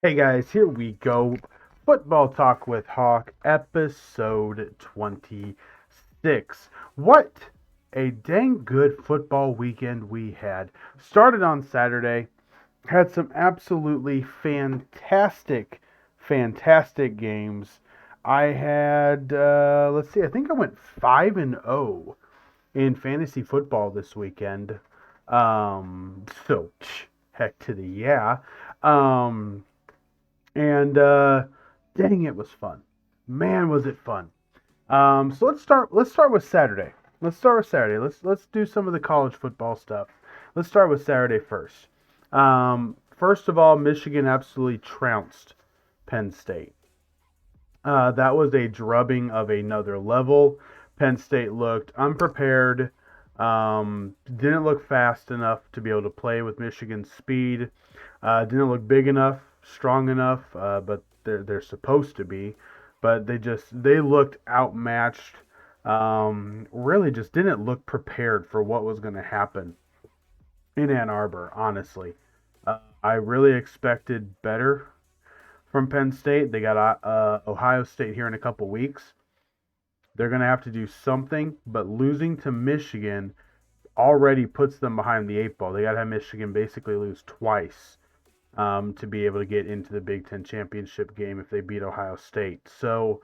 Hey guys, here we go. Football Talk with Hawk, episode 26. What a dang good football weekend we had. Started on Saturday, had some absolutely fantastic games. I had, let's see, I think I went 5-0 in fantasy football this weekend. So, heck to the yeah. Um, and dang, it was fun. Man, was it fun. So let's start with Saturday. Let's do some of the college football stuff. Let's start with Saturday first. First of all, Michigan absolutely trounced Penn State. That was a drubbing of another level. Penn State looked unprepared. Didn't look fast enough to be able to play with Michigan's speed. Didn't look big enough, strong enough, but they're supposed to be. But they looked outmatched. Really just didn't look prepared for what was going to happen in Ann Arbor. Honestly, I really expected better from Penn State. They got Ohio State here in a couple weeks. They're going to have to do something, but losing to Michigan already puts them behind the eight ball. They got to have Michigan basically lose twice to be able to get into the Big Ten championship game if they beat Ohio State. So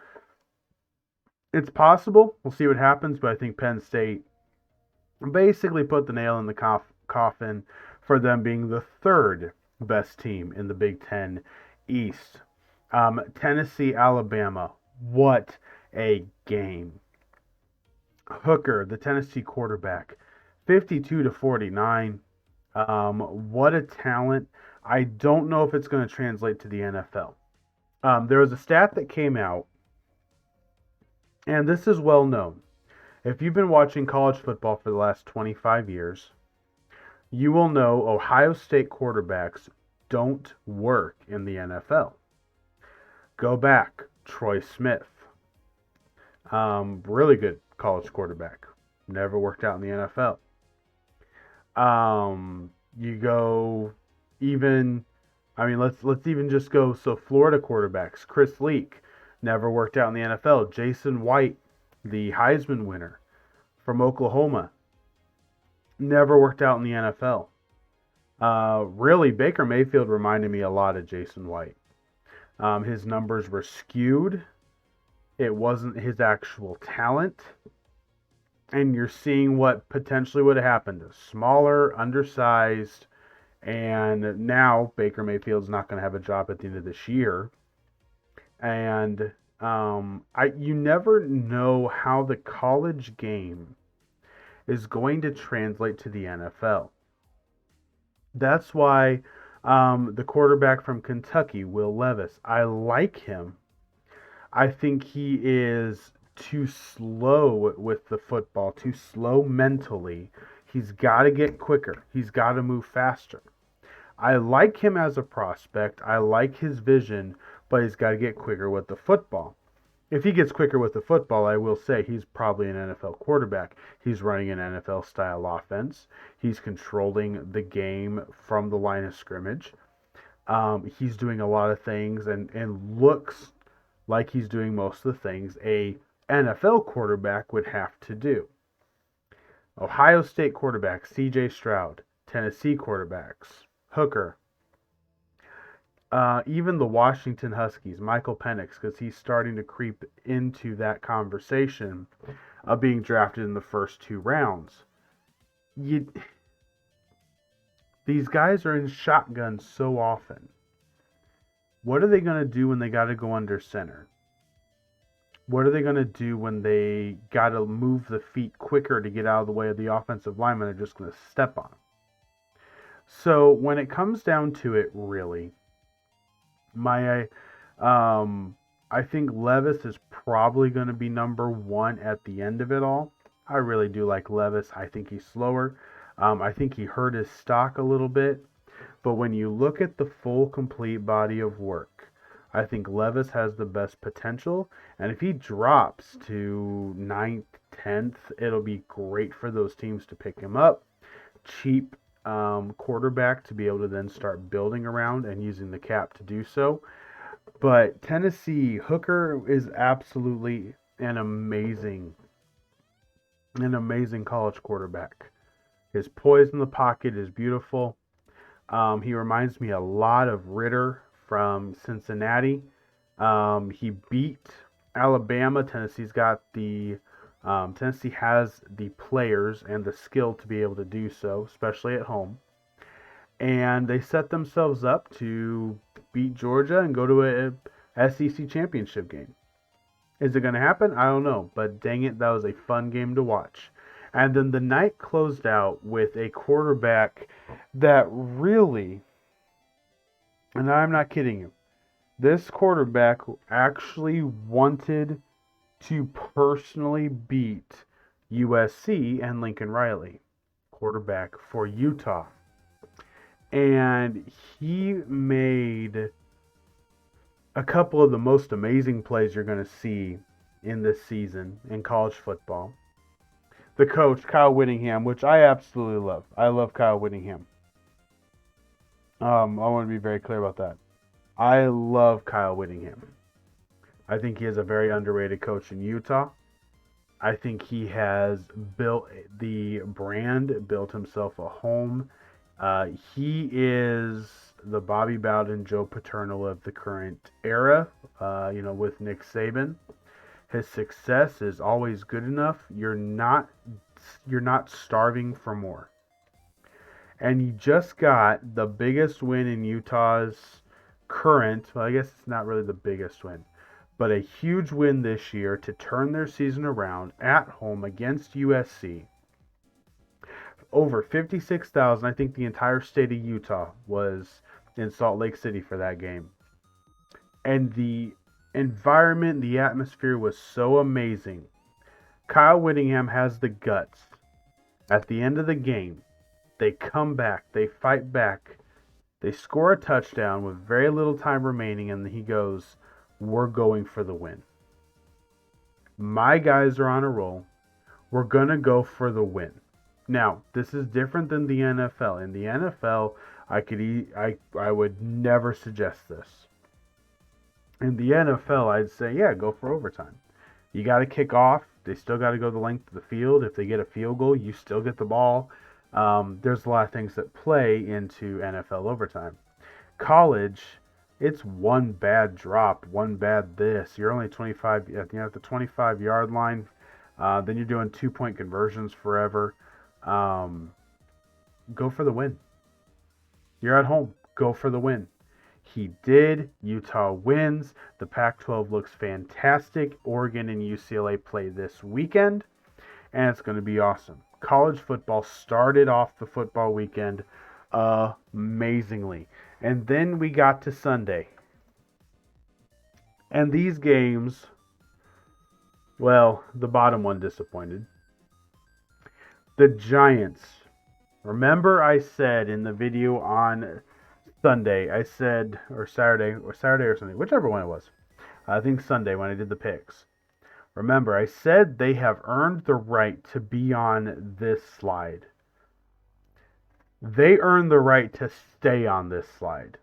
it's possible. We'll see what happens, but I think Penn State basically put the nail in the coffin for them being the third best team in the Big Ten East. Tennessee, Alabama. What a game. Hooker, the Tennessee quarterback, 52 to 49. What a talent. I don't know if it's going to translate to the NFL. There was a stat that came out, and this is well known. If you've been watching college football for the last 25 years, you will know Ohio State quarterbacks don't work in the NFL. Go back, Troy Smith. Really good college quarterback. Never worked out in the NFL. You go even, I mean, let's even just go. So Florida quarterbacks, Chris Leak, never worked out in the NFL. Jason White, the Heisman winner from Oklahoma, never worked out in the NFL. Really, Baker Mayfield reminded me a lot of Jason White. His numbers were skewed. It wasn't his actual talent. And you're seeing what potentially would have happened. Smaller, undersized, and now Baker Mayfield's not going to have a job at the end of this year. And you never know how the college game is going to translate to the NFL. That's why the quarterback from Kentucky, Will Levis, I like him. I think he is too slow with the football, too slow mentally. He's got to get quicker. He's got to move faster. I like him as a prospect. I like his vision, but he's got to get quicker with the football. If he gets quicker with the football, I will say he's probably an NFL quarterback. He's running an NFL style offense. He's controlling the game from the line of scrimmage. He's doing a lot of things and looks like he's doing most of the things a NFL quarterback would have to do. Ohio State quarterback C.J. Stroud, Tennessee quarterbacks Hooker, even the Washington Huskies, Michael Penix, because he's starting to creep into that conversation of being drafted in the first two rounds. You, these guys are in shotgun so often. What are they going to do when they got to go under center? What are they going to do when they got to move the feet quicker to get out of the way of the offensive lineman? They're just going to step on them. So when it comes down to it, really, my I think Levis is probably going to be number one at the end of it all. I really do like Levis. I think he's slower. I think he hurt his stock a little bit. But when you look at the full, complete body of work, I think Levis has the best potential. And if he drops to ninth, 10th, it'll be great for those teams to pick him up. Cheap quarterback to be able to then start building around and using the cap to do so. But Tennessee Hooker is absolutely an amazing college quarterback. His poise in the pocket is beautiful. He reminds me a lot of Ritter from Cincinnati. He beat Alabama. Tennessee has the players and the skill to be able to do so, especially at home. And they set themselves up to beat Georgia and go to a SEC championship game. Is it going to happen? I don't know. But dang it, that was a fun game to watch. And then the night closed out with a quarterback that really, and I'm not kidding you, this quarterback actually wanted to personally beat USC and Lincoln Riley, quarterback for Utah. And he made a couple of the most amazing plays you're going to see in this season in college football. The coach, Kyle Whittingham, which I absolutely love. I love Kyle Whittingham. I want to be very clear about that. I love Kyle Whittingham. I think he is a very underrated coach in Utah. I think he has built the brand, built himself a home. He is the Bobby Bowden, Joe Paterno of the current era, with Nick Saban. His success is always good enough. You're not starving for more. And he just got the biggest win in Utah's current, well, I guess it's not really the biggest win, but a huge win this year to turn their season around at home against USC. Over 56,000, I think the entire state of Utah was in Salt Lake City for that game. And the environment, the atmosphere was so amazing. Kyle Whittingham has the guts. At the end of the game, they come back, they fight back, they score a touchdown with very little time remaining, and he goes, "We're going for the win. My guys are on a roll. We're going to go for the win." Now, this is different than the NFL. In the NFL, I would never suggest this. In the NFL, I'd say, yeah, go for overtime. You got to kick off. They still got to go the length of the field. If they get a field goal, you still get the ball. There's a lot of things that play into NFL overtime. College, it's one bad drop, one bad this. You're only 25 at the 25-yard line. Then you're doing 2-point conversions forever. Go for the win. You're at home. Go for the win. He did. Utah wins. The Pac-12 looks fantastic. Oregon and UCLA play this weekend, and it's going to be awesome. College football started off the football weekend amazingly. And then we got to Sunday. And these games, well, the bottom one disappointed. The Giants. Remember I said in the video on Sunday, or Saturday or Sunday, whichever one it was. I think Sunday when I did the picks. Remember, I said they have earned the right to be on this slide. They earned the right to stay on this slide.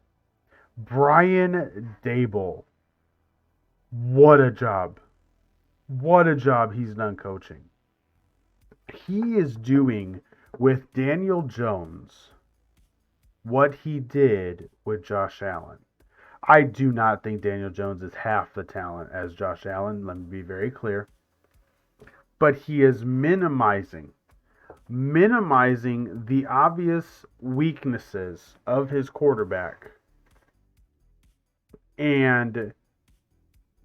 Brian Daboll. What a job. What a job he's done coaching. He is doing with Daniel Jones what he did with Josh Allen. I do not think Daniel Jones is half the talent as Josh Allen. Let me be very clear. But he is minimizing the obvious weaknesses of his quarterback and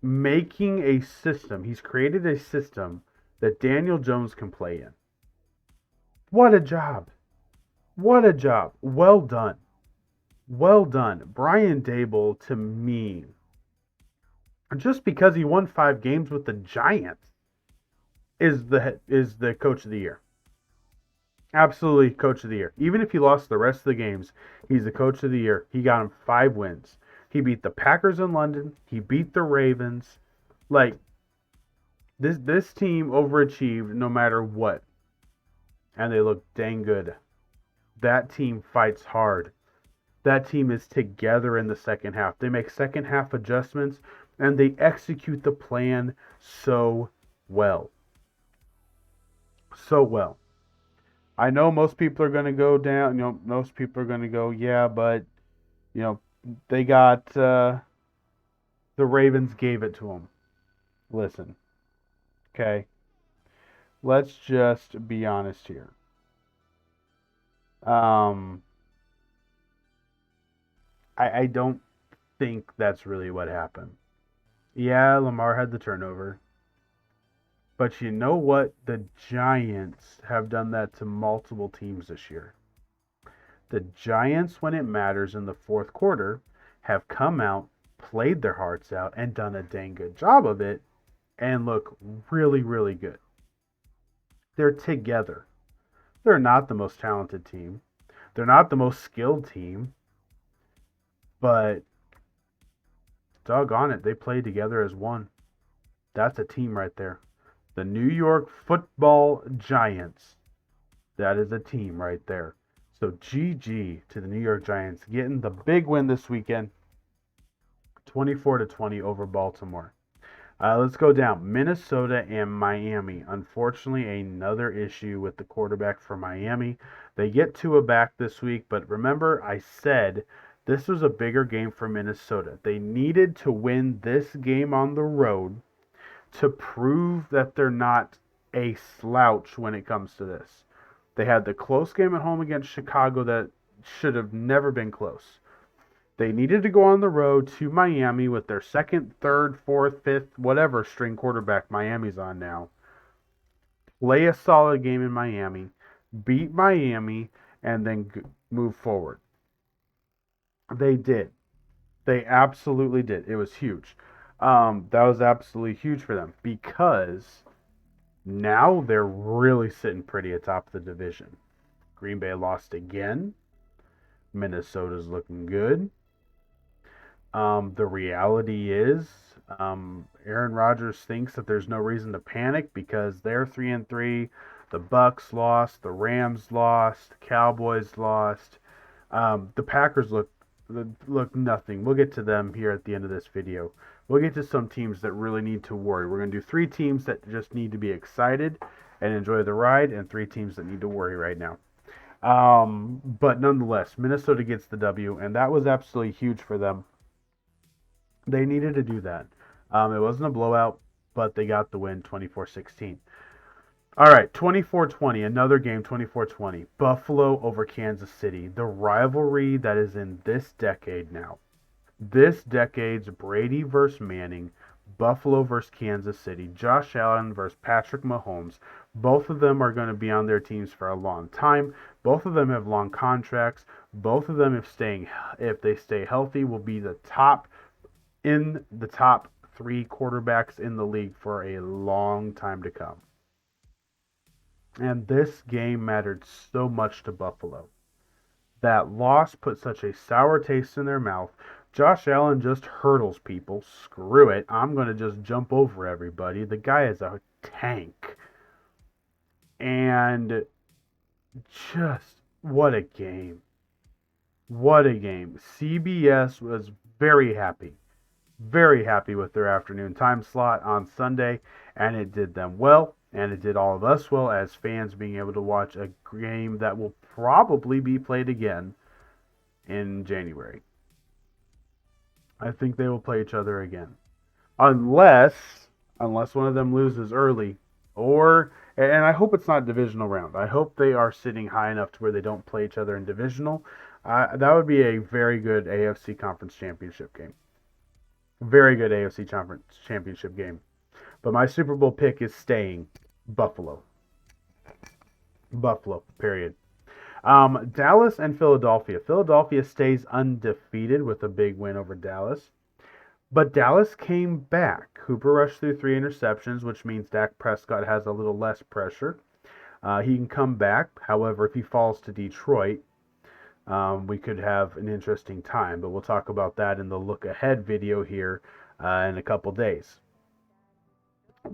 making a system. He's created a system that Daniel Jones can play in. What a job. What a job. Well done. Well done. Brian Daboll, to me, just because he won 5 games with the Giants, is the coach of the year. Absolutely coach of the year. Even if he lost the rest of the games, he's the coach of the year. He got him 5 wins. He beat the Packers in London. He beat the Ravens. Like, this team overachieved no matter what. And they look dang good. That team fights hard. That team is together in the second half. They make second half adjustments and they execute the plan so well. So well. I know most people are going to go down, most people are going to go, yeah, but, you know, they got, the Ravens gave it to them. Listen, okay? Let's just be honest here. Um, I don't think that's really what happened. Yeah, Lamar had the turnover. But you know what? The Giants have done that to multiple teams this year. The Giants, when it matters in the fourth quarter, have come out, played their hearts out, and done a dang good job of it and look really, really good. They're together. They're not the most talented team, they're not the most skilled team, but doggone it, they play together as one. That's a team right there. The New York Football Giants. That is a team right there. So GG to the New York Giants getting the big win this weekend, 24-20 over Baltimore. Let's go down. Minnesota and Miami. Unfortunately, another issue with the quarterback for Miami. They get Tua back this week, but remember I said this was a bigger game for Minnesota. They needed to win this game on the road to prove that they're not a slouch when it comes to this. They had the close game at home against Chicago that should have never been close. They needed to go on the road to Miami with their second, third, fourth, fifth, whatever string quarterback Miami's on now. Play a solid game in Miami, beat Miami, and then move forward. They did. They absolutely did. It was huge. That was absolutely huge for them because now they're really sitting pretty atop the division. Green Bay lost again. Minnesota's looking good. The reality is, Aaron Rodgers thinks that there's no reason to panic because they're 3-3. The Bucks lost, the Rams lost, the Cowboys lost. The Packers look nothing. We'll get to them here at the end of this video. We'll get to some teams that really need to worry. We're going to do 3 teams that just need to be excited and enjoy the ride, and 3 teams that need to worry right now. But nonetheless, Minnesota gets the W, and that was absolutely huge for them. They needed to do that. It wasn't a blowout, but they got the win 24-16. All right, 24-20, another game 24-20. Buffalo over Kansas City. The rivalry that is in this decade now. This decade's Brady versus Manning, Buffalo versus Kansas City, Josh Allen versus Patrick Mahomes. Both of them are going to be on their teams for a long time. Both of them have long contracts. Both of them, if they stay healthy, will be the top 3 quarterbacks in the league for a long time to come. And this game mattered so much to Buffalo. That loss put such a sour taste in their mouth. Josh Allen just hurdles people. Screw it. I'm going to just jump over everybody. The guy is a tank. And just what a game. What a game. CBS was very happy with their afternoon time slot on Sunday, and it did them well, and it did all of us well as fans being able to watch a game that will probably be played again in January. I think they will play each other again. Unless one of them loses early, and I hope it's not divisional round. I hope they are sitting high enough to where they don't play each other in divisional. That would be a very good AFC Conference Championship game. Very good AFC Championship game. But my Super Bowl pick is staying Buffalo. Buffalo, period. Dallas and Philadelphia. Philadelphia stays undefeated with a big win over Dallas. But Dallas came back. Cooper rushed through 3 interceptions, which means Dak Prescott has a little less pressure. He can come back. However, if he falls to Detroit, we could have an interesting time. But we'll talk about that in the look ahead video here in a couple days.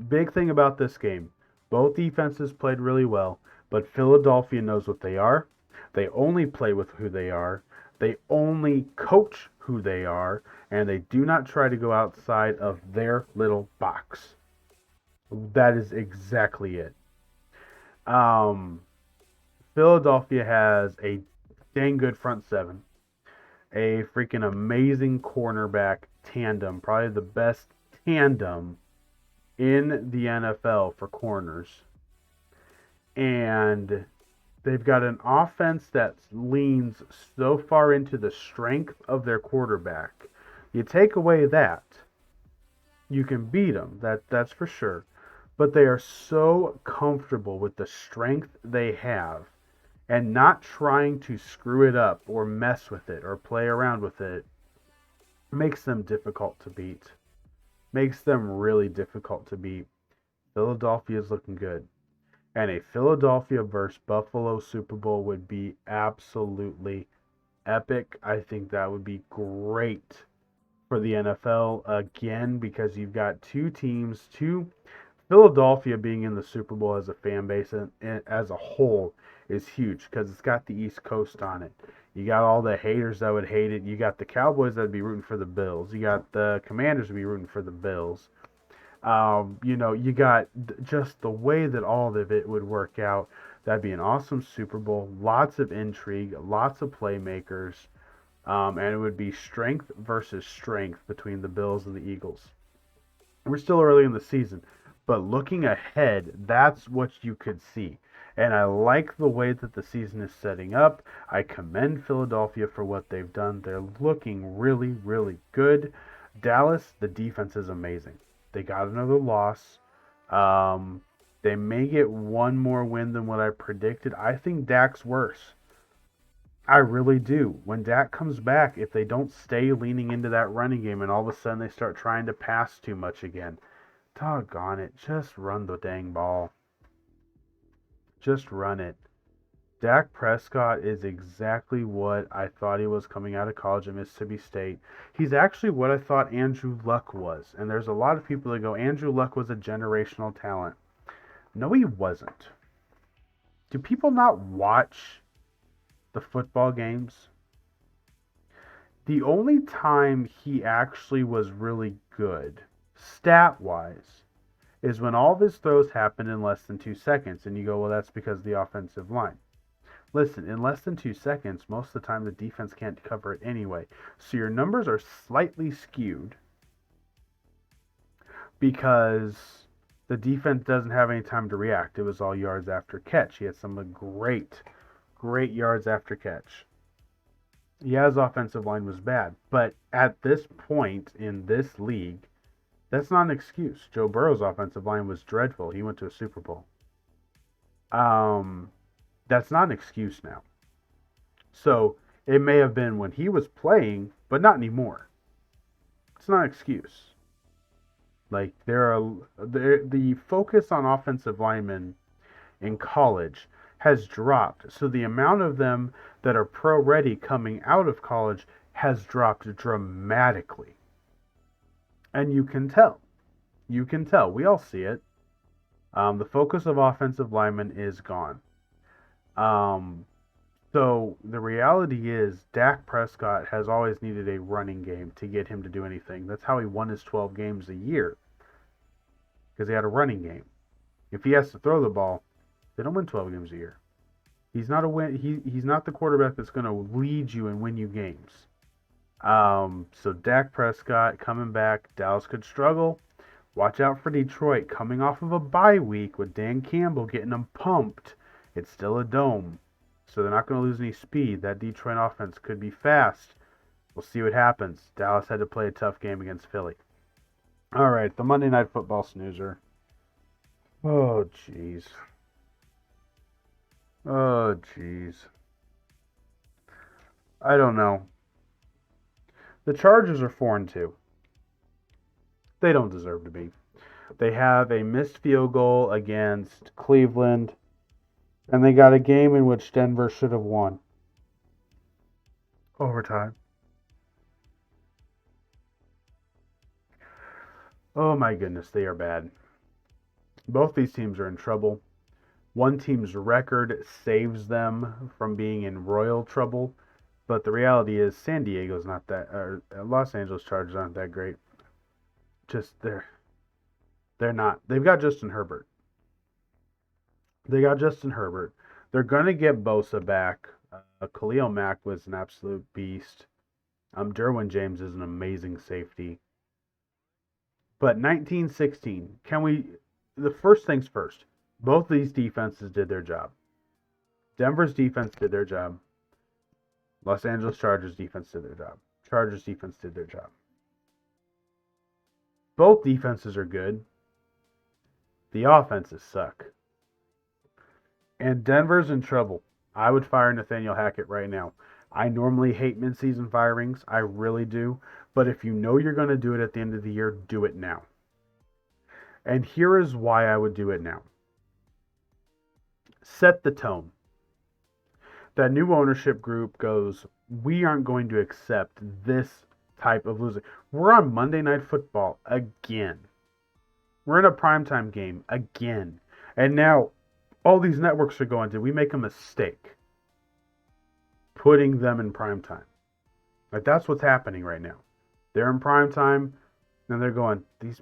Big thing about this game. Both defenses played really well, but Philadelphia knows what they are. They only play with who they are. They only coach who they are, and they do not try to go outside of their little box. That is exactly it. Um, Philadelphia has a dang good front seven, a freaking amazing cornerback tandem, probably the best tandem in the NFL for corners. And they've got an offense that leans so far into the strength of their quarterback. You take away that, you can beat them. That's for sure. But they are so comfortable with the strength they have and not trying to screw it up or mess with it or play around with it makes them difficult to beat. Makes them really difficult to beat. Philadelphia is looking good. And a Philadelphia versus Buffalo Super Bowl would be absolutely epic. I think that would be great for the NFL again because you've got two teams, two Philadelphia being in the Super Bowl as a fan base and as a whole is huge because it's got the East Coast on it. You got all the haters that would hate it. You got the Cowboys that would be rooting for the Bills. You got the Commanders would be rooting for the Bills. You got just the way that all of it would work out. That'd be an awesome Super Bowl. Lots of intrigue, lots of playmakers, and it would be strength versus strength between the Bills and the Eagles. We're still early in the season, but looking ahead, that's what you could see. And I like the way that the season is setting up. I commend Philadelphia for what they've done. They're looking really, really good. Dallas, the defense is amazing. They got another loss. Um, they may get one more win than what I predicted. I think Dak's worse. I really do. When Dak comes back, if they don't stay leaning into that running game and all of a sudden they start trying to pass too much again, doggone it, just run the dang ball. Just run it. Dak Prescott is exactly what I thought he was coming out of college at Mississippi State. He's actually what I thought Andrew Luck was. And there's a lot of people that go, Andrew Luck was a generational talent. No, he wasn't. Do people not watch the football games? The only time he actually was really good, stat wise, is when all of his throws happen in less than 2 seconds. And you go, well, that's because of the offensive line. Listen, in less than 2 seconds, most of the time the defense can't cover it anyway. So your numbers are slightly skewed because the defense doesn't have any time to react. It was all yards after catch. He had some great, great yards after catch. Yeah, his offensive line was bad. But at this point in this league, that's not an excuse. Joe Burrow's offensive line was dreadful. He went to a Super Bowl. Um, that's not an excuse now. So it may have been when he was playing, but not anymore. It's not an excuse. Like the focus on offensive linemen in college has dropped. So the amount of them that are pro ready coming out of college has dropped dramatically. And you can tell. You can tell. We all see it. The focus of offensive linemen is gone. Um, so the reality is, Dak Prescott has always needed a running game to get him to do anything. That's how he won his 12 games a year, because he had a running game. If he has to throw the ball, they don't win 12 games a year. He's not a win. He's not the quarterback that's going to lead you and win you games. So Dak Prescott coming back. Dallas could struggle. Watch out for Detroit coming off of a bye week with Dan Campbell getting them pumped. It's still a dome, so they're not going to lose any speed. That Detroit offense could be fast. We'll see what happens. Dallas had to play a tough game against Philly. All right, the Monday Night Football snoozer. Oh, jeez. Oh, jeez. I don't know. The Chargers are 4-2. They don't deserve to be. They have a missed field goal against Cleveland, and they got a game in which Denver should have won. Overtime. Oh my goodness, they are bad. Both these teams are in trouble. One team's record saves them from being in royal trouble, but the reality is San Diego's not that, or Los Angeles Chargers aren't that great. Just they're not. They've got Justin Herbert. They got Justin Herbert. They're gonna get Bosa back. Khalil Mack was an absolute beast. Derwin James is an amazing safety. But 1916, can we? The first things first. Both these defenses did their job. Denver's defense did their job. Los Angeles Chargers defense did their job. Chargers defense did their job. Both defenses are good. The offenses suck. And Denver's in trouble. I would fire Nathaniel Hackett right now. I normally hate mid-season firings. I really do. But if you know you're going to do it at the end of the year, do it now. And here is why I would do it now. Set the tone. That new ownership group goes, we aren't going to accept this type of losing. We're on Monday Night Football again. We're in a primetime game again. And now all these networks are going, did we make a mistake putting them in primetime? Like, that's what's happening right now. They're in primetime, and they're going, these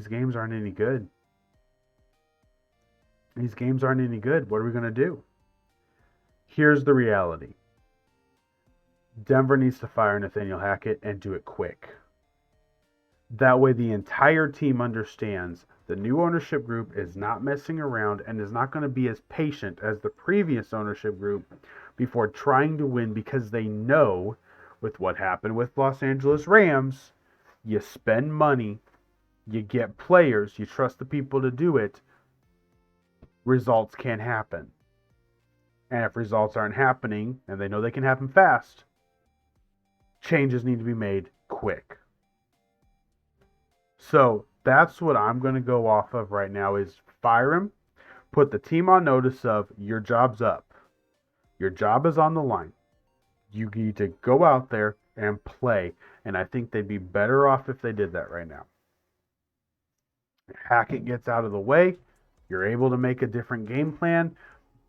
games aren't any good. These games aren't any good. What are we going to do? Here's the reality. Denver needs to fire Nathaniel Hackett and do it quick. That way the entire team understands the new ownership group is not messing around and is not going to be as patient as the previous ownership group before trying to win, because they know with what happened with Los Angeles Rams, you spend money, you get players, you trust the people to do it, results can't happen. And if results aren't happening, and they know they can happen fast, changes need to be made quick. So that's what I'm going to go off of right now is fire him, put the team on notice of your job's up. Your job is on the line. You need to go out there and play. And I think they'd be better off if they did that right now. Hackett gets out of the way. You're able to make a different game plan.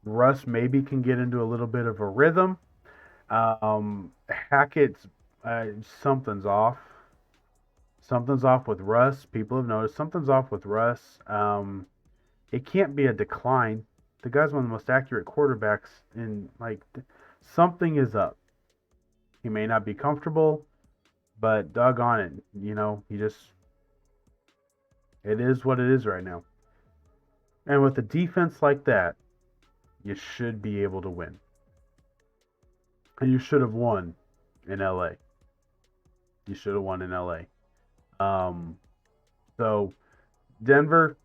Russ maybe can get into a little bit of a rhythm. Hackett's something's off. Something's off with Russ. People have noticed something's off with Russ. It can't be a decline. The guy's one of the most accurate quarterbacks in, like, something is up. He may not be comfortable, but doggone it, it is what it is right now. And with a defense like that, you should be able to win. And you should have won in LA. You should have won in LA. So Denver,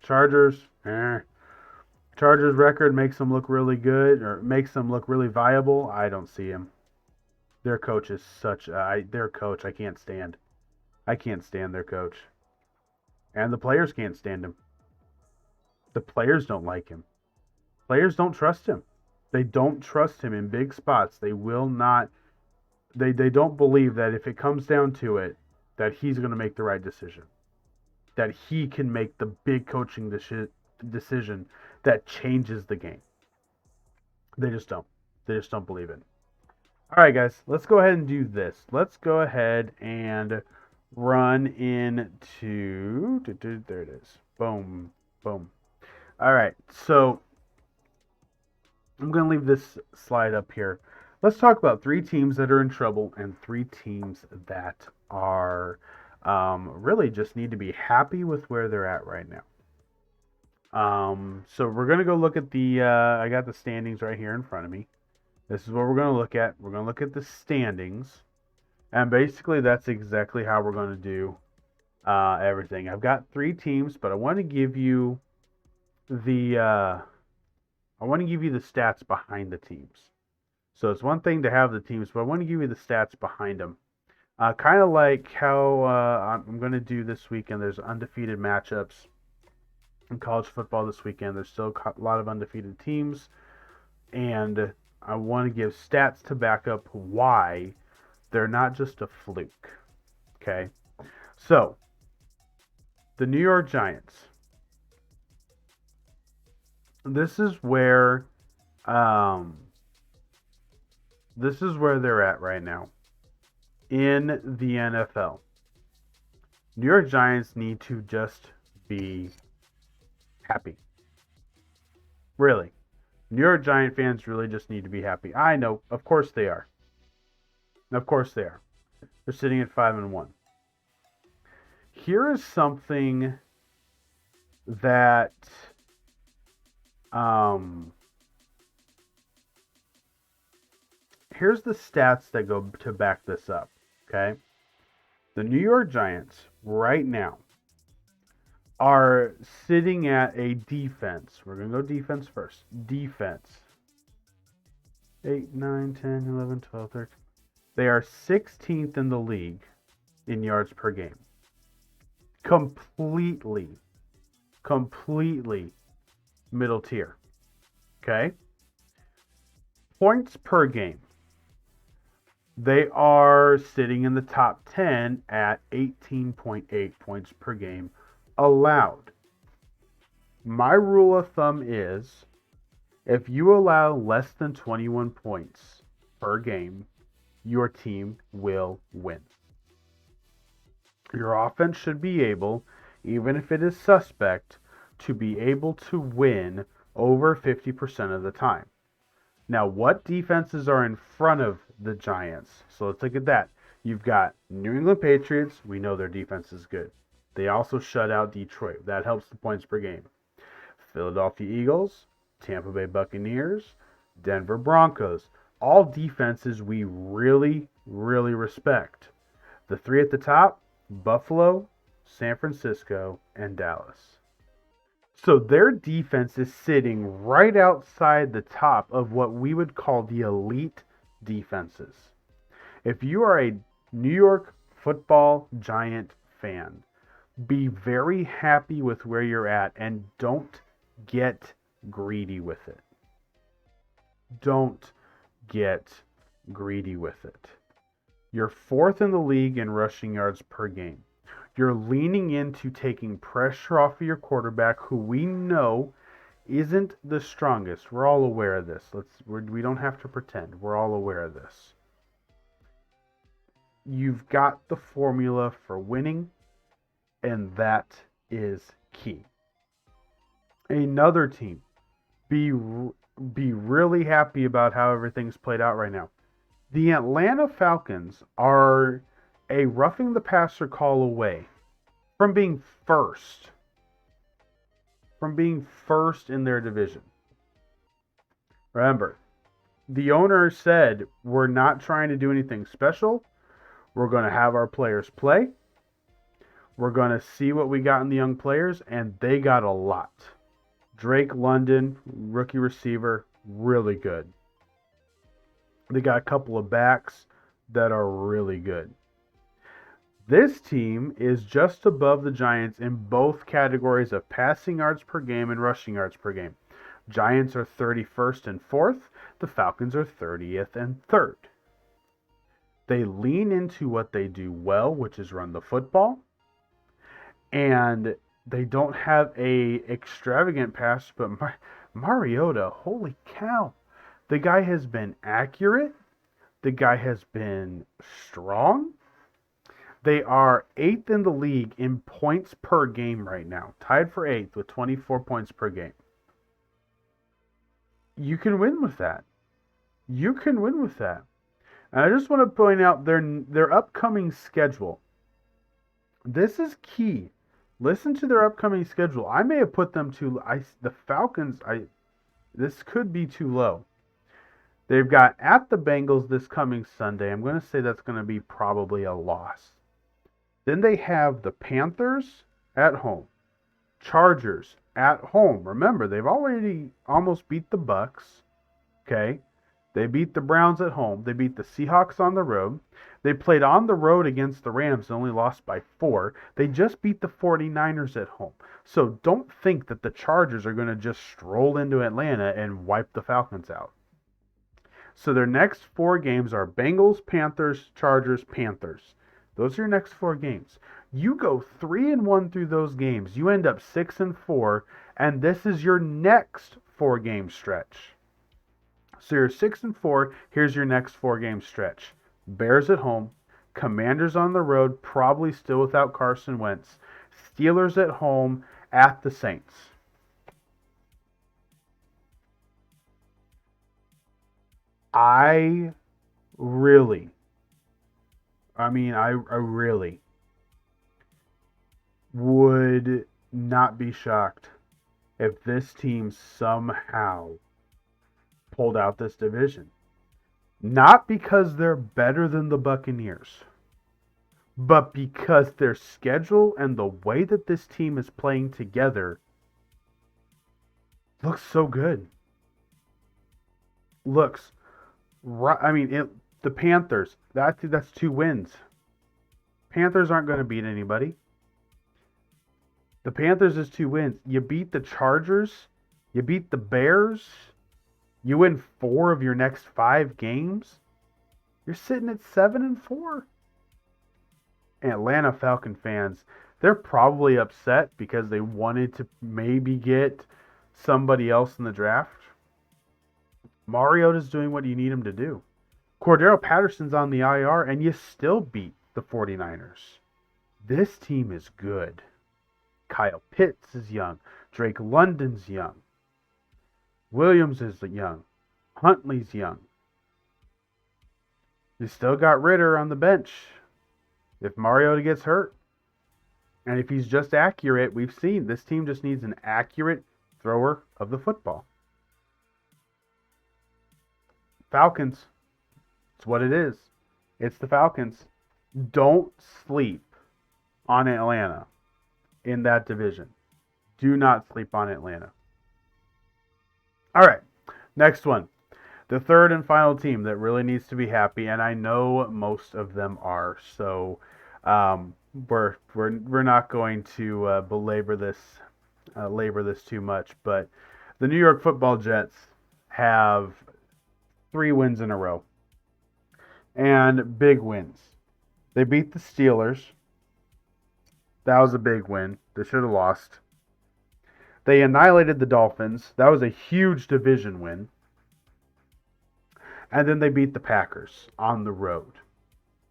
Chargers, Chargers record makes them look really good, or makes them look really viable. I don't see him. Their coach is their coach I can't stand. I can't stand their coach. And the players can't stand him. The players don't like him. Players don't trust him. They don't trust him in big spots. They will not. They don't believe that if it comes down to it, that he's going to make the right decision. That he can make the big coaching decision that changes the game. They just don't. They just don't believe it. All right, guys, let's go ahead and do this. Let's go ahead and run into... There it is. Boom. Boom. All right, so I'm going to leave this slide up here. Let's talk about 3 teams that are in trouble and 3 teams that are really just need to be happy with where they're at right now. So we're going to go look at I got the standings right here in front of me. This is what we're going to look at. We're going to look at the standings. And basically that's exactly how we're going to do everything. I've got 3 teams, but I want to give you the stats behind the teams. So it's one thing to have the teams, but I want to give you the stats behind them. Kind of like how I'm going to do this weekend. There's undefeated matchups in college football this weekend. There's still a lot of undefeated teams. And I want to give stats to back up why they're not just a fluke. Okay? So, the New York Giants. this is where um, this is where they're at right now in the NFL. New York Giants need to just be happy. Really. New York Giant fans really just need to be happy. I know, of course they are. Of course they are. They're sitting at 5-1. Here is something that um here's the stats that go to back this up, okay? The New York Giants right now are sitting at a defense. We're going to go defense first. Defense. 8, 9, 10, 11, 12, 13. They are 16th in the league in yards per game. Completely middle tier. Okay? Points per game. They are sitting in the top 10 at 18.8 points per game allowed. My rule of thumb is if you allow less than 21 points per game, your team will win. Your offense should be able, even if it is suspect, to be able to win over 50% of the time. Now, what defenses are in front of the Giants? So let's look at that. You've got New England Patriots. We know their defense is good. They also shut out Detroit. That helps the points per game. Philadelphia Eagles, Tampa Bay Buccaneers, Denver Broncos. All defenses we really, really respect. The three at the top, Buffalo, San Francisco, and Dallas. So their defense is sitting right outside the top of what we would call the elite defenses. If you are a New York Football Giant fan, be very happy with where you're at and don't get greedy with it. Don't get greedy with it. You're fourth in the league in rushing yards per game. You're leaning into taking pressure off of your quarterback, who we know isn't the strongest. We're all aware of this. We don't have to pretend. We're all aware of this. You've got the formula for winning, and that is key. Another team, be really happy about how everything's played out right now. The Atlanta Falcons are a roughing the passer call away from being first. From being first in their division. Remember, the owner said, we're not trying to do anything special. We're going to have our players play. We're going to see what we got in the young players, and they got a lot. Drake London, rookie receiver, really good. They got a couple of backs that are really good. This team is just above the Giants in both categories of passing yards per game and rushing yards per game. Giants are 31st and 4th. The Falcons are 30th and 3rd. They lean into what they do well, which is run the football. And they don't have a extravagant pass, but Mariota, holy cow. The guy has been accurate. The guy has been strong. They are 8th in the league in points per game right now. Tied for 8th with 24 points per game. You can win with that. You can win with that. And I just want to point out their upcoming schedule. This is key. Listen to their upcoming schedule. I may have put them the Falcons, this could be too low. They've got at the Bengals this coming Sunday. I'm going to say that's going to be probably a loss. Then they have the Panthers at home. Chargers at home. Remember, they've already almost beat the Bucks. Okay? They beat the Browns at home. They beat the Seahawks on the road. They played on the road against the Rams and only lost by 4. They just beat the 49ers at home. So don't think that the Chargers are going to just stroll into Atlanta and wipe the Falcons out. So their next 4 games are Bengals, Panthers, Chargers, Panthers. Those are your next 4 games. You go 3-1 through those games. You end up 6-4, and this is your next 4-game stretch. So you're 6-4. Here's your next 4-game stretch. Bears at home, Commanders on the road, probably still without Carson Wentz. Steelers at home, at the Saints. I really, I really would not be shocked if this team somehow pulled out this division. Not because they're better than the Buccaneers, but because their schedule and the way that this team is playing together looks so good. Looks right. The Panthers. That's 2 wins. Panthers aren't going to beat anybody. The Panthers is 2 wins. You beat the Chargers. You beat the Bears. You win 4 of your next 5 games. You're sitting at 7-4. And Atlanta Falcon fans, they're probably upset because they wanted to maybe get somebody else in the draft. Mariota's doing what you need him to do. Cordero Patterson's on the IR, and you still beat the 49ers. This team is good. Kyle Pitts is young. Drake London's young. Williams is young. Huntley's young. You still got Ritter on the bench. If Mariota gets hurt, and if he's just accurate, we've seen this team just needs an accurate thrower of the football. Falcons. It's what it is. It's the Falcons. Don't sleep on Atlanta in that division. Do not sleep on Atlanta. All right, next one. The third and final team that really needs to be happy, and I know most of them are, so we're not going to labor this too much. But the New York Football Jets have 3 wins in a row, and big wins. They beat the Steelers. That was a big win. They should have lost. They annihilated the Dolphins. That was a huge division win. And then they beat the Packers on the road.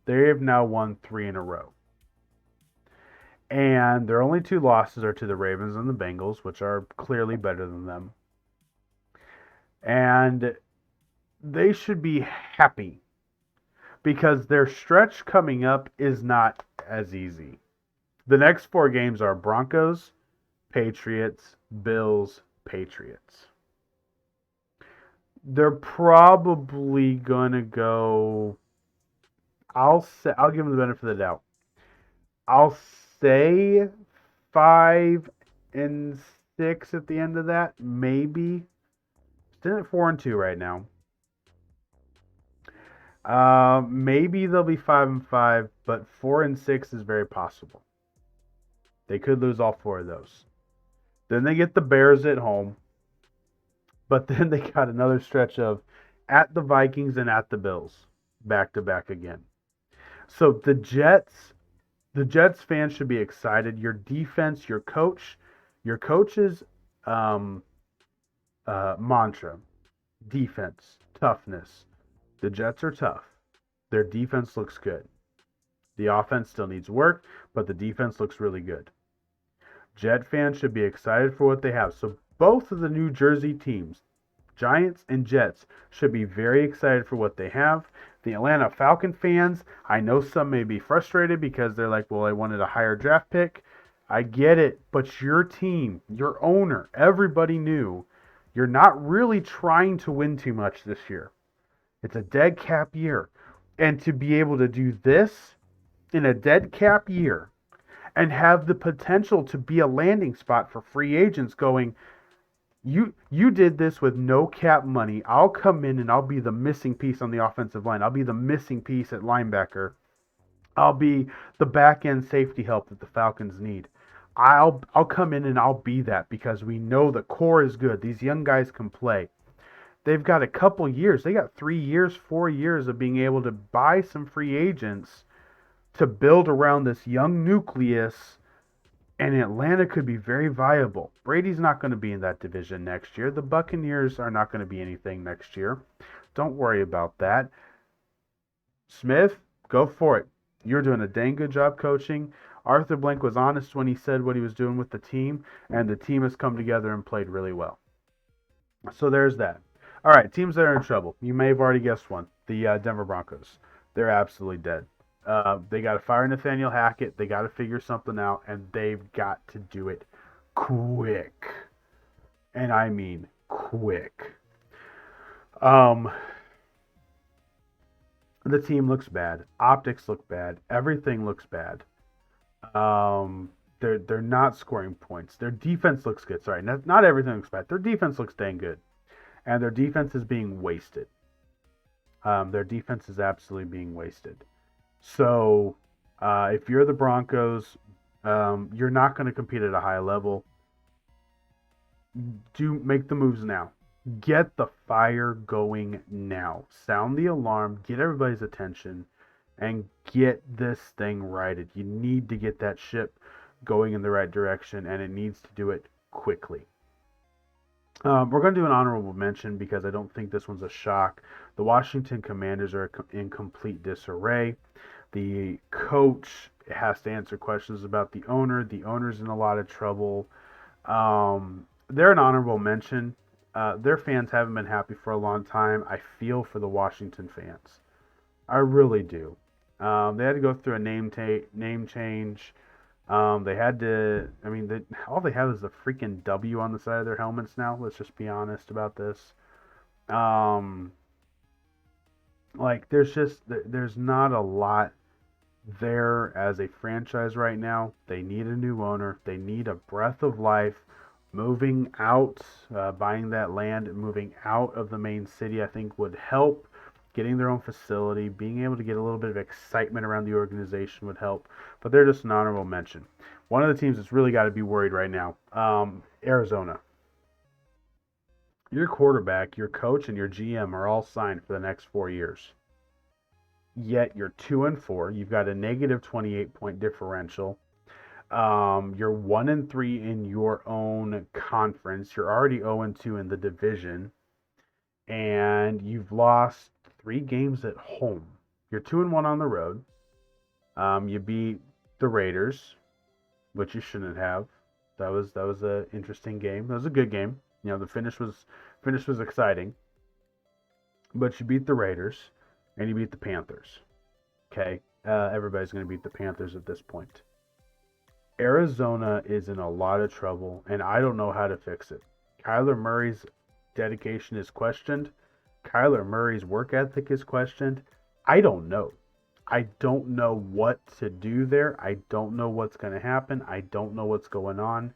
They have now won 3 in a row. And their only 2 losses are to the Ravens and the Bengals, which are clearly better than them. And they should be happy because their stretch coming up is not as easy. The next 4 games are Broncos, Patriots, Bills, Patriots. They're probably gonna go. I'll give them the benefit of the doubt. I'll say 5-6 at the end of that, maybe. Still at 4-2 right now. Maybe they'll be 5-5, but 4-6 is very possible. They could lose all 4 of those. Then they get the Bears at home. But then they got another stretch of at the Vikings and at the Bills, back to back again. So the Jets fans should be excited. Your defense, your coach's mantra, defense, toughness. The Jets are tough. Their defense looks good. The offense still needs work, but the defense looks really good. Jet fans should be excited for what they have. So both of the New Jersey teams, Giants and Jets, should be very excited for what they have. The Atlanta Falcon fans, I know some may be frustrated because they're like, well, I wanted a higher draft pick. I get it, but your team, your owner, everybody knew you're not really trying to win too much this year. It's a dead cap year. And to be able to do this in a dead cap year and have the potential to be a landing spot for free agents going, you did this with no cap money. I'll come in and I'll be the missing piece on the offensive line. I'll be the missing piece at linebacker. I'll be the back end safety help that the Falcons need. I'll come in and I'll be that because we know the core is good. These young guys can play. They've got a couple years. They got 3 years, 4 years of being able to buy some free agents to build around this young nucleus And Atlanta could be very viable. Brady's not going to be in that division next year. The Buccaneers are not going to be anything next year. Don't worry about that. Smith, go for it. You're doing a dang good job coaching. Arthur Blank was honest when he said what he was doing with the team, and the team has come together and played really well. So there's that. All right, teams that are in trouble. You may have already guessed one. The Denver Broncos. They're absolutely dead. They got to fire Nathaniel Hackett. They got to figure something out, and they've got to do it quick. And I mean quick. Um, the team looks bad. Optics look bad. Everything looks bad. They're not scoring points. Their defense looks good. Sorry, not everything looks bad. Their defense looks dang good, and their defense is being wasted. Their defense is absolutely being wasted. So, if you're the Broncos, you're not going to compete at a high level. Do make the moves now. Get the fire going now. Sound the alarm. Get everybody's attention, and get this thing righted. You need to get that ship going in the right direction, and it needs to do it quickly. We're going to do an honorable mention because I don't think this one's a shock. The Washington Commanders are in complete disarray. The coach has to answer questions about the owner. The owner's in a lot of trouble. They're an honorable mention. Their fans haven't been happy for a long time. I feel for the Washington fans. I really do. They had to go through a name change. They had to. I mean, all they have is a freaking W on the side of their helmets now. Let's just be honest about this. Um, like there's not a lot there as a franchise right now. They need a new owner. They need a breath of life. Moving out, buying that land, moving out of the main city, I think would help. Getting their own facility, being able to get a little bit of excitement around the organization would help. But they're just an honorable mention. One of the teams that's really got to be worried right now, Arizona. Your quarterback, your coach, and your GM are all signed for the next 4 years. Yet you're 2-4. You've got a negative 28-point differential. You're 1-3 in your own conference. You're already 0-2 in the division, and you've lost 3 games at home. You're 2-1 on the road. You beat the Raiders, which you shouldn't have. That was an interesting game. That was a good game. You know, the finish was exciting, but you beat the Raiders and you beat the Panthers. Okay, everybody's going to beat the Panthers at this point. Arizona is in a lot of trouble, and I don't know how to fix it. Kyler Murray's dedication is questioned. Kyler Murray's work ethic is questioned. I don't know. I don't know what to do there. I don't know what's going to happen. I don't know what's going on.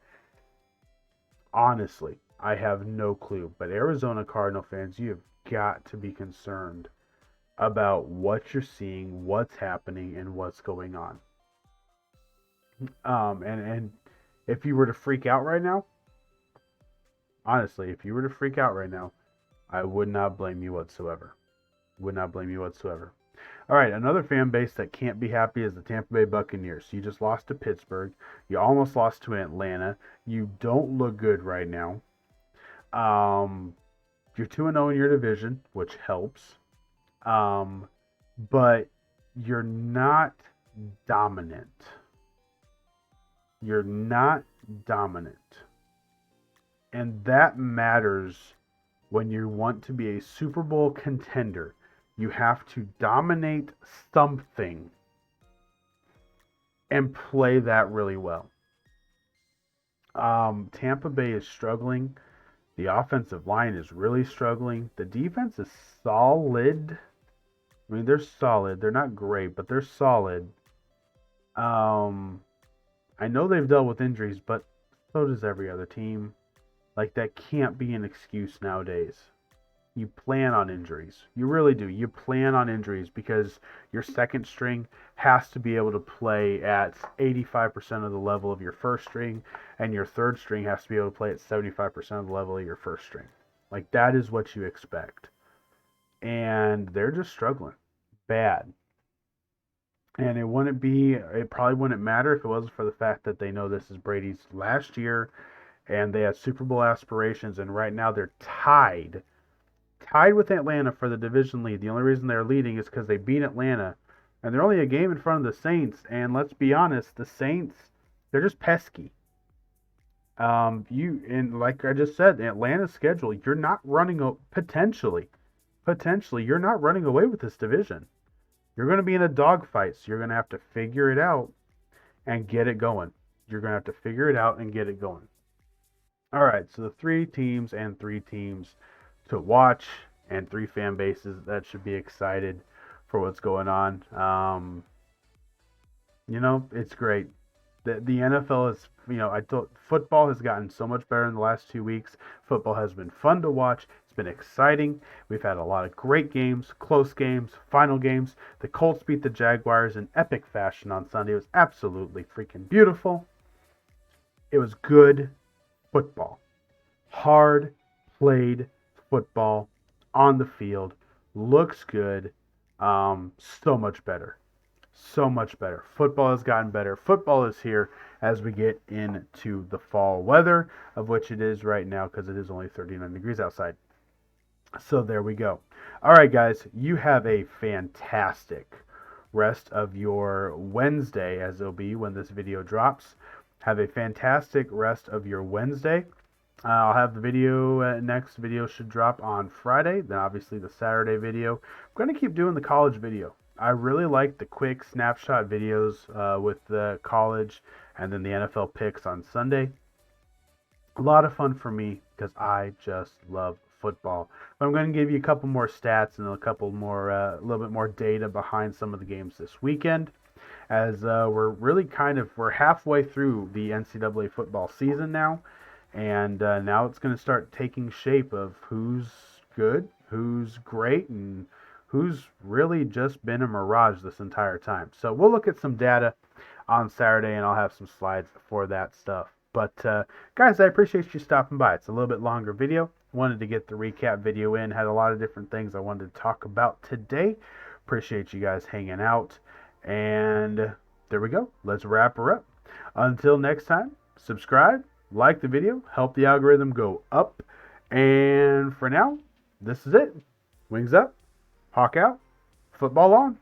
Honestly, I have no clue. But Arizona Cardinal fans, you have got to be concerned about what you're seeing, what's happening, and what's going on. And if you were to freak out right now, honestly, if you were to freak out right now, I would not blame you whatsoever. Would not blame you whatsoever. All right, another fan base that can't be happy is the Tampa Bay Buccaneers. You just lost to Pittsburgh. You almost lost to Atlanta. You don't look good right now. Um, you're 2-0 in your division, which helps. But you're not dominant. You're not dominant. And that matters when you want to be a Super Bowl contender. You have to dominate something and play that really well. Tampa Bay is struggling. The offensive line is really struggling. The defense is solid. I mean, they're solid. They're not great, but they're solid. Um, I know they've dealt with injuries, but so does every other team. Like, that can't be an excuse nowadays. You plan on injuries. You really do. You plan on injuries because your second string has to be able to play at 85% of the level of your first string, and your third string has to be able to play at 75% of the level of your first string. Like, that is what you expect. And they're just struggling bad. And it probably wouldn't matter if it wasn't for the fact that they know this is Brady's last year and they have Super Bowl aspirations. And right now they're tied with Atlanta for the division lead. The only reason they're leading is because they beat Atlanta, and they're only a game in front of the Saints. And let's be honest, the Saints, they're just pesky. Like I just said, Atlanta's schedule, you're not running potentially, you're not running away with this division. You're going to be in a dogfight, so you're going to have to figure it out and get it going. You're going to have to figure it out and get it going. All right, so the three teams to watch and three fan bases that should be excited for what's going on. It's great. The NFL is, I thought football has gotten so much better in the last 2 weeks. Football has been fun to watch. It's been exciting. We've had a lot of great games, close games, final games. The Colts beat the Jaguars in epic fashion on Sunday. It was absolutely freaking beautiful. It was good football. Hard played football on the field. Looks good. So much better. So much better. Football has gotten better. Football is here as we get into the fall weather, of which it is right now because it is only 39 degrees outside. So there we go. All right, guys, you have a fantastic rest of your Wednesday, as it'll be when this video drops. Have a fantastic rest of your Wednesday. I'll have the next video should drop on Friday, then obviously the Saturday video. I'm going to keep doing the college video. I really like the quick snapshot videos with the college and then the NFL picks on Sunday. A lot of fun for me because I just love football. But I'm going to give you a couple more stats and a little bit more data behind some of the games this weekend, as we're halfway through the NCAA football season now. And now it's going to start taking shape of who's good, who's great, and who's really just been a mirage this entire time. So we'll look at some data on Saturday, and I'll have some slides for that stuff. But guys, I appreciate you stopping by. It's a little bit longer video. Wanted to get the recap video in. Had a lot of different things I wanted to talk about today. Appreciate you guys hanging out. And there we go. Let's wrap her up. Until next time, subscribe, like the video, help the algorithm go up. And for now, this is it. Wings up, hawk out, football on.